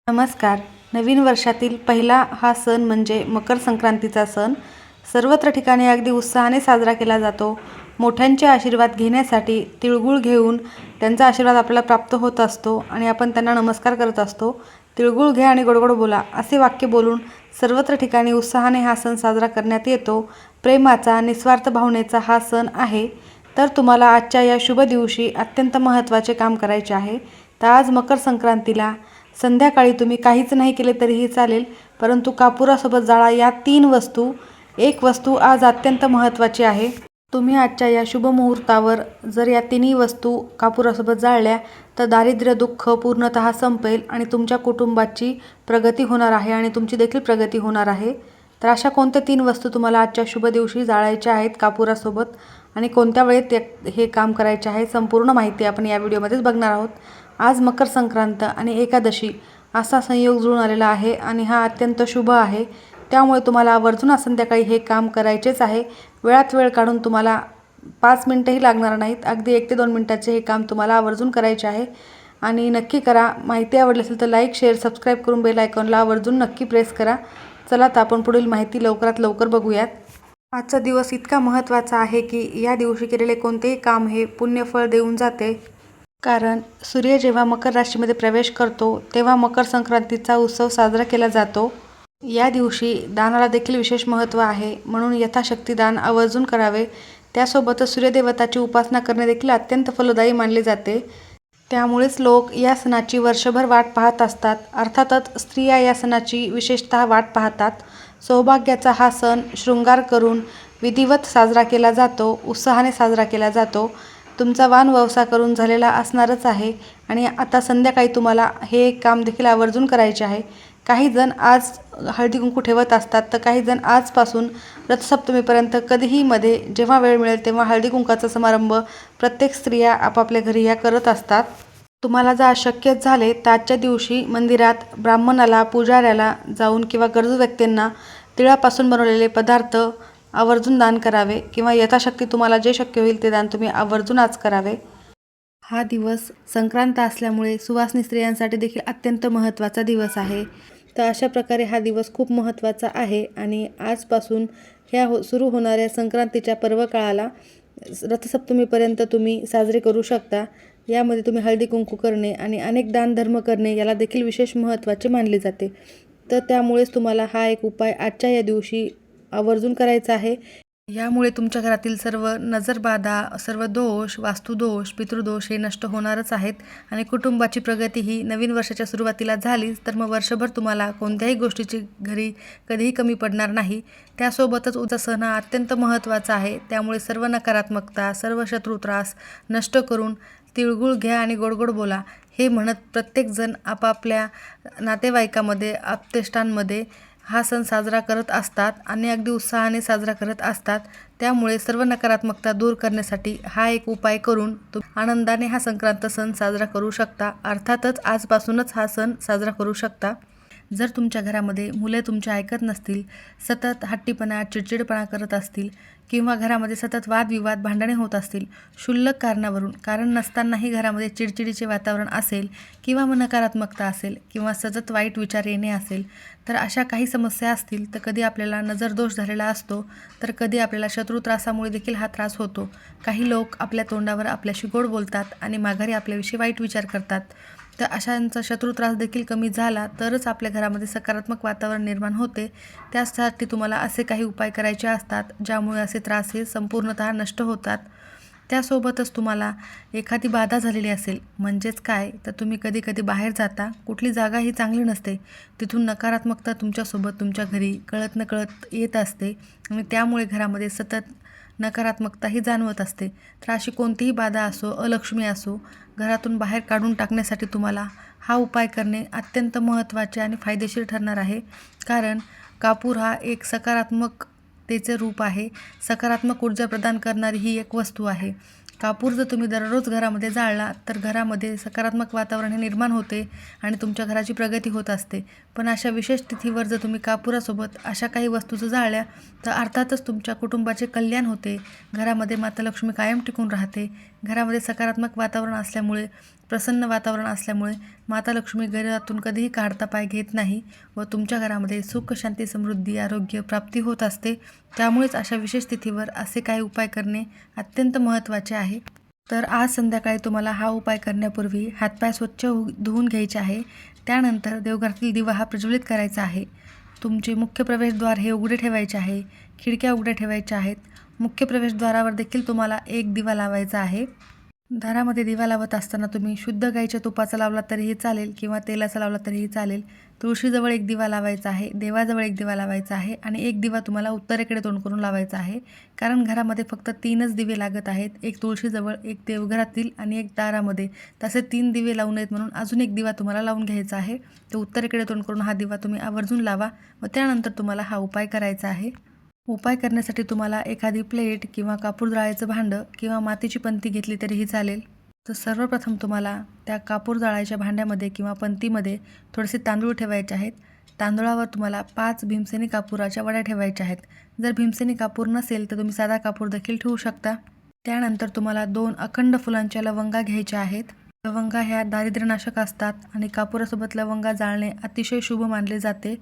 नमस्कार. नवीन वर्षातील पहिला हा सण म्हणजे मकर संक्रांतीचा सण सर्वत्र ठिकाणी अगदी उत्साहाने साजरा केला जातो. मोठ्यांचे आशीर्वाद घेण्यासाठी तिळगुळ घेऊन त्यांचा आशीर्वाद आपल्याला प्राप्त होत असतो आणि आपण त्यांना नमस्कार करत असतो. तिळगुळ घ्या आणि गोड गोड बोला असे वाक्य बोलून सर्वत्र ठिकाणी उत्साहाने हा सण साजरा करण्यात येतो. प्रेमाचा, निस्वार्थ भावनेचा हा सण आहे. तर तुम्हाला आजच्या या शुभ दिवशी अत्यंत महत्त्वाचे काम करायचे आहे. तर आज मकर संक्रांतीला संध्याकाळी तुम्ही काहीच नाही केले तरीही चालेल, परंतु कापुरासोबत जाळा या 3 वस्तू. एक वस्तू आज अत्यंत महत्त्वाची आहे. तुम्ही आजच्या या शुभ मुहूर्तावर जर या तिन्ही वस्तू कापुरासोबत जाळल्या तर दारिद्र्य दुःख पूर्णतः संपेल आणि तुमच्या कुटुंबाची प्रगती होणार आहे आणि तुमची देखील प्रगती होणार आहे. तर अशा कोणत्या 3 वस्तू तुम्हाला आजच्या शुभ दिवशी जाळायच्या आहेत कापुरासोबत आणि कोणत्या वेळेत हे काम करायचे आहे, संपूर्ण माहिती आपण या व्हिडिओमध्येच बघणार आहोत. आज मकर संक्रांत आणि एकादशी असा संयोग जुळून आलेला आहे आणि हा अत्यंत शुभ आहे. त्यामुळे तुम्हाला आवर्जून आज संध्याकाळी हे काम करायचेच आहे. वेळात वेळ काढून तुम्हाला 5 मिनटंही लागणार नाहीत. अगदी 1 ते 2 मिनटाचे हे काम तुम्हाला आवर्जून करायचे आहे आणि नक्की करा. माहिती आवडली असेल तर लाईक, शेअर, सबस्क्राईब करून बेल आयकॉनला आवर्जून नक्की प्रेस करा. चला तर आपण पुढील माहिती लवकरात लवकर बघूयात. आजचा दिवस इतका महत्त्वाचा आहे की या दिवशी केलेले कोणतेही काम हे पुण्यफळ देऊन जाते. कारण सूर्य जेव्हा मकर राशीमध्ये प्रवेश करतो तेव्हा मकर संक्रांतीचा उत्सव साजरा केला जातो. या दिवशी दानाला देखील विशेष महत्त्व आहे, म्हणून यथाशक्ती दान आवर्जून करावे. त्यासोबतच सूर्यदेवताची उपासना करणे देखील अत्यंत फलदायी मानले जाते. त्यामुळेच लोक या सणाची वर्षभर वाट पाहत असतात. अर्थातच स्त्रिया या सणाची विशेषतः वाट पाहतात. सौभाग्याचा हा सण शृंगार करून विधिवत साजरा केला जातो, उत्साहाने साजरा केला जातो. तुमचा वाणवसा करून झालेला असणारच आहे आणि आता संध्याकाळी तुम्हाला हे काम देखील आवर्जून करायचे आहे. काही जण आज हळदी कुंकू ठेवत असतात, तर काही जण आजपासून रथसप्तमीपर्यंत कधीही मध्ये जेव्हा वेळ मिळेल तेव्हा हळदी कुंकाचा समारंभ प्रत्येक स्त्रिया आपापल्या घरी ह्या करत असतात. तुम्हाला जर शक्य झाले तर आजच्या दिवशी मंदिरात ब्राह्मणाला, पुजाऱ्याला जाऊन किंवा गरजू व्यक्तींना तिळापासून बनवलेले पदार्थ आवर्जून दान करावे किंवा यथाशक्ती तुम्हाला जे शक्य होईल ते दान तुम्ही आवर्जून आज करावे. हा दिवस संक्रांत असल्यामुळे सुवासिनी स्त्रियांसाठी देखील अत्यंत महत्त्वाचा दिवस आहे. तर अशा प्रकारे हा दिवस खूप महत्त्वाचा आहे आणि आजपासून ह्या सुरू होणाऱ्या संक्रांतीच्या पर्वकाळाला रथसप्तमीपर्यंत तुम्ही साजरे करू शकता. यामध्ये तुम्ही हळदी कुंकू करणे आणि अनेक दानधर्म करणे याला देखील विशेष महत्त्वाचे मानले जाते. तर त्यामुळेच तुम्हाला हा एक उपाय आजच्या या दिवशी आवर्जून करायचा आहे. यामुळे तुमच्या घरातील सर्व नजरबाधा, सर्व दोष, वास्तुदोष, पितृदोष हे नष्ट होणारच आहेत आणि कुटुंबाची प्रगती ही नवीन वर्षाच्या सुरुवातीला झालीच तर मग वर्षभर तुम्हाला कोणत्याही गोष्टीची घरी कधीही कमी पडणार नाही. त्यासोबतच उद्या सण हा अत्यंत महत्त्वाचा आहे. त्यामुळे सर्व नकारात्मकता, सर्व शत्रुत्रास नष्ट करून तिळगुळ घ्या आणि गोड गोड बोला हे म्हणत प्रत्येकजण आपापल्या नातेवाईकामध्ये, आप्तेष्टांमध्ये हा सण साजरा करत असतात आणि अगदी उत्साहाने साजरा करत असतात. त्यामुळे सर्व नकारात्मकता दूर करण्यासाठी हा एक उपाय करून आनंदाने हा संक्रांत सण साजरा करू शकता. अर्थातच आजपासूनच हा सण साजरा करू शकता. जर तुमच्या घरामध्ये मुले तुमचे ऐकत नसतील, सतत हट्टीपणा, चिडचिडपणा करत असतील किंवा घरामध्ये सतत वादविवाद, भांडणे होत असतील, क्षुल्लक कारणावरून, कारण नसतानाही घरामध्ये चिडचिडीचे वातावरण असेल किंवा नकारात्मकता असेल किंवा सतत वाईट विचार येणे असेल, तर अशा काही समस्या असतील तर कधी आपल्याला नजरदोष झालेला असतो, तर कधी आपल्याला शत्रुत्रासामुळे देखील हा त्रास होतो. काही लोक आपल्या तोंडावर आपल्याशी गोड बोलतात आणि माघारी आपल्याविषयी वाईट विचार करतात. तर अशांचा शत्रुत्रास देखील कमी झाला तरच आपल्या घरामध्ये सकारात्मक वातावरण निर्माण होते. त्यासाठी तुम्हाला असे काही उपाय करायचे असतात ज्यामुळे असे त्रास हे संपूर्णतः नष्ट होतात. त्यासोबतच तुम्हाला एखादी बाधा झालेली असेल, म्हणजेच काय तर तुम्ही कधी कधी बाहेर जाता, कुठली जागा ही चांगली नसते, तिथून नकारात्मकता तुमच्यासोबत तुमच्या घरी कळत नकळत येत असते आणि त्यामुळे घरामध्ये सतत नकारात्मकता ही जाणवत असते. तर अशी कोणतीही बाधा असो, अलक्ष्मी असो, घरातून बाहेर काढून टाकण्यासाठी तुम्हाला हा उपाय करणे अत्यंत महत्त्वाचे आणि फायदेशीर ठरणार आहे. कारण कापूर हा एक सकारात्मकतेचे रूप आहे. सकारात्मक ऊर्जा प्रदान करणारी ही एक वस्तू आहे. कापूर जर तुम्ही दररोज घरामध्ये जाळला तर घरामध्ये सकारात्मक वातावरण हे निर्माण होते आणि तुमच्या घराची प्रगती होत असते. पण अशा विशेष तिथीवर जर तुम्ही कापुरासोबत अशा काही वस्तू जर जाळल्या तर अर्थातच तुमच्या कुटुंबाचे कल्याण होते. घरामध्ये माता लक्ष्मी कायम टिकून राहते. घरामध्ये सकारात्मक वातावरण असल्यामुळे प्रसन्न वातावरण असल्यामुळे माता लक्ष्मी घरातून कधीही काढता पाय घेत नाही व तुमच्या घरामध्ये सुख, शांती, समृद्धी, आरोग्य प्राप्ती होत असते. त्यामुळेच अशा विशेष तिथीवर असे काही उपाय करणे अत्यंत महत्त्वाचे आहे. तर आज संध्याकाळी तुम्हाला हा उपाय करण्यापूर्वी हातपाय स्वच्छ धुवून घ्यायचे आहे. त्यानंतर देवघरातील दिवा हा प्रज्वलित करायचा आहे. तुमचे मुख्य प्रवेशद्वार हे उघडे ठेवायचे आहे. खिडक्या उघड्या ठेवायच्या आहेत. मुख्य प्रवेशद्वारावर देखील तुम्हाला एक दिवा लावायचा आहे. दारामध्ये दिवा लावत असताना तुम्ही शुद्ध गाईच्या तुपाचा लावला तरीही चालेल किंवा तेलाचा लावला तरीही चालेल. तुळशीजवळ एक दिवा लावायचा आहे, देवाजवळ एक दिवा लावायचा आहे आणि एक दिवा तुम्हाला उत्तरेकडे तोंड करून लावायचा आहे. कारण घरामध्ये फक्त 3च दिवे लागत आहेत. एक तुळशीजवळ, एक देवघरातील आणि एक दारामध्ये. तसे 3 दिवे लावू नयेत म्हणून अजून एक दिवा तुम्हाला लावून घ्यायचा आहे. तर उत्तरेकडे तोंड करून हा दिवा तुम्ही आवर्जून लावा व त्यानंतर तुम्हाला हा उपाय करायचा आहे. उपाय करण्यासाठी तुम्हाला एखादी प्लेट किंवा कापूर जाळायचं भांडं किंवा मातीची पंती घेतली तरीही चालेल. तर सर्वप्रथम तुम्हाला त्या कापूर जाळायच्या भांड्यामध्ये किंवा पंतीमध्ये थोडेसे तांदूळ ठेवायचे आहेत. तांदूळावर तुम्हाला 5 भीमसेनी कापुराच्या वड्या ठेवायच्या आहेत. जर भीमसेनी कापूर नसेल तर तुम्ही साधा कापूर देखील ठेवू शकता. त्यानंतर तुम्हाला 2 अखंड फुलांच्या लवंगा घ्यायच्या आहेत. लवंगा ह्या दारिद्र्यनाशक असतात आणि कापुरासोबत लवंगा जाळणे अतिशय शुभ मानले जाते.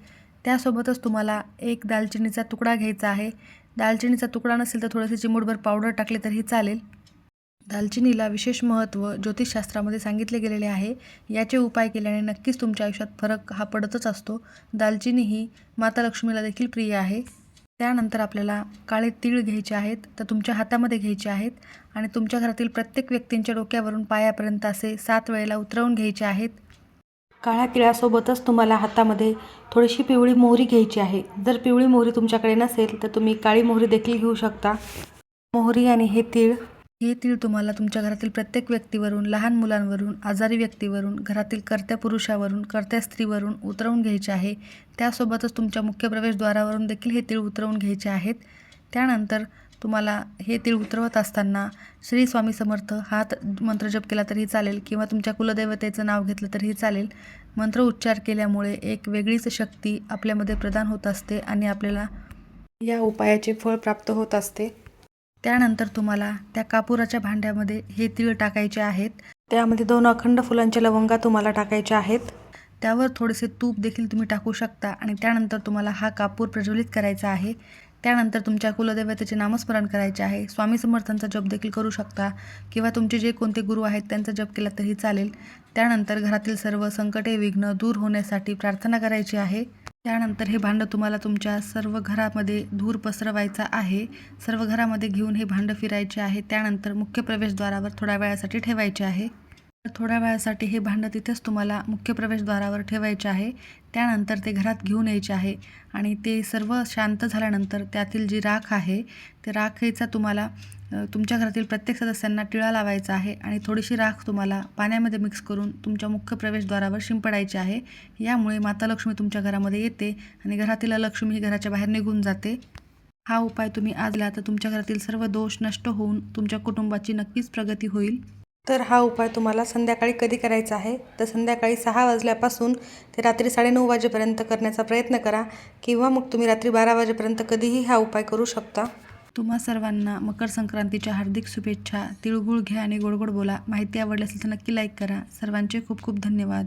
त्यासोबतच तुम्हाला एक दालचिनीचा तुकडा घ्यायचा आहे. दालचिनीचा तुकडा नसेल तर थोडेसे चिमूटभर पावडर टाकले तरीही चालेल. दालचिनीला विशेष महत्त्व ज्योतिषशास्त्रामध्ये सांगितले गेलेले आहे. याचे उपाय केल्याने नक्कीच तुमच्या आयुष्यात फरक हा पडतच असतो. दालचिनी ही माता लक्ष्मीला देखील प्रिय आहे. त्यानंतर आपल्याला काळे तीळ घ्यायचे आहेत. तर तुमच्या हातामध्ये घ्यायचे आहेत आणि तुमच्या घरातील प्रत्येक व्यक्तींच्या डोक्यावरून पायापर्यंत असे 7 वेळेला उतरवून घ्यायचे आहेत. काळ्या तिळासोबतच तुम्हाला हातामध्ये थोडीशी पिवळी मोहरी घ्यायची आहे. जर पिवळी मोहरी तुमच्याकडे नसेल तर तुम्ही काळी मोहरी देखील घेऊ शकता. मोहरी आणि हे तीळ तुम्हाला तुमच्या घरातील प्रत्येक व्यक्तीवरून, लहान मुलांवरून, आजारी व्यक्तीवरून, घरातील कर्त्या पुरुषावरून, कर्त्या स्त्रीवरून उतरवून घ्यायचे आहे. त्यासोबतच तुमच्या मुख्य प्रवेशद्वारावरून देखील हे तीळ उतरवून घ्यायचे आहेत. त्यानंतर तुम्हाला हे तीळ उतरवत असताना श्री स्वामी समर्थ हा मंत्र जप केला तरीही चालेल किंवा तुमच्या कुलदैवतेचं नाव घेतलं तरीही चालेल. मंत्र उच्चार केल्यामुळे एक वेगळीच शक्ती आपल्यामध्ये प्रदान होत असते आणि आपल्याला या उपायाचे फळ प्राप्त होत असते. त्यानंतर तुम्हाला त्या कापुराच्या भांड्यामध्ये हे तीळ टाकायचे आहेत. त्यामध्ये 2 अखंड फुलांच्या लवंगा तुम्हाला टाकायच्या आहेत. त्यावर थोडेसे तूप देखील तुम्ही टाकू शकता आणि त्यानंतर तुम्हाला हा कापूर प्रज्वलित करायचा आहे. त्यानंतर तुमच्या कुलदैवतेचे नामस्मरण करायचे आहे. स्वामी समर्थांचा जप देखील करू शकता किंवा तुमचे जे कोणते गुरु आहेत त्यांचा जप केला तरी चालेल. त्यानंतर घरातील सर्व संकटे, विघ्न दूर होण्यासाठी प्रार्थना करायची आहे. त्यानंतर हे भांडं तुम्हाला तुमच्या सर्व घरामध्ये धूर पसरवायचा आहे. सर्व घरामध्ये घेऊन हे भांडं फिरायचे आहे. त्यानंतर मुख्य प्रवेशद्वारावर थोड्या वेळासाठी ठेवायचे आहे. थोड्या वेळासाठी हे भांडं तिथेच तुम्हाला मुख्य प्रवेशद्वारावर ठेवायचे आहे. त्यानंतर ते घरात घेऊन यायचे आहे आणि ते सर्व शांत झाल्यानंतर त्यातील जी राख आहे ते राखेचा तुम्हाला तुमच्या घरातील प्रत्येक सदस्यांना टिळा लावायचा आहे आणि थोडीशी राख तुम्हाला पाण्यामध्ये मिक्स करून तुमच्या मुख्य प्रवेशद्वारावर शिंपडायची आहे. यामुळे माता लक्ष्मी तुमच्या घरामध्ये येते आणि घरातील लक्ष्मी घराच्या बाहेर निघून जाते. हा उपाय तुम्ही आज केला तर तुमच्या घरातील सर्व दोष नष्ट होऊन तुमच्या कुटुंबाची नक्कीच प्रगती होईल. तर हा उपाय तुम्हाला संध्याकाळी कधी करायचा आहे तर संध्याकाळी 6 वाजल्यापासून ते रात्री 9:30 वाजेपर्यंत करण्याचा प्रयत्न करा किंवा मग तुम्ही रात्री 12 वाजेपर्यंत कधीही हा उपाय करू शकता. तुम्हा सर्वांना मकर संक्रांतीच्या हार्दिक शुभेच्छा. तिळगुळ घ्या आणि गोड गोड बोला. माहिती आवडली असेल तर नक्की लाईक करा. सर्वांचे खूप खूप धन्यवाद.